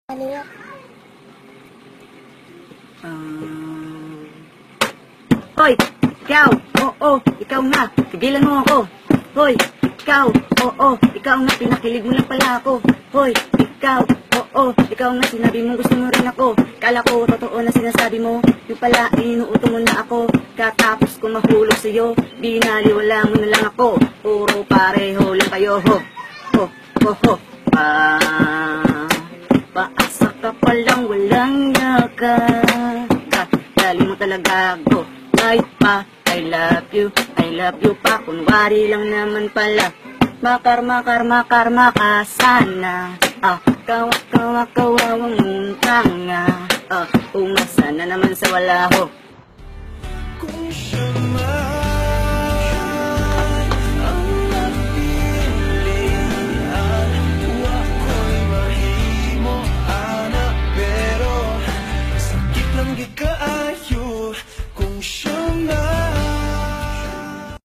Ano yan? Hoy, ikaw! Oo, ikaw nga! Tigilan mo ako! Hoy, ikaw! Oo, ikaw nga! Pinakilig mo lang pala ako! Hoy, ikaw! Oo, ikaw nga! Sinabi mo gusto mo rin ako! Kala ko totoo na sinasabi mo! Yung pala, inuuto mo na ako! Katapos ko mahulog sa'yo, binaliwala mo na lang ako! Puro pareho lang kayo! Ho! Ho! Ho! Ho! Paasa ka palang walang yaka. Dali mo talaga ako. Ay pa, I love you pa. Kunwari lang naman pala. Makar ka sana. Kawawang mong tanga. Umasa na naman sa wala ho. Kung siya man ang napilian, ako'y mahimo ana, pero sakit lang gika.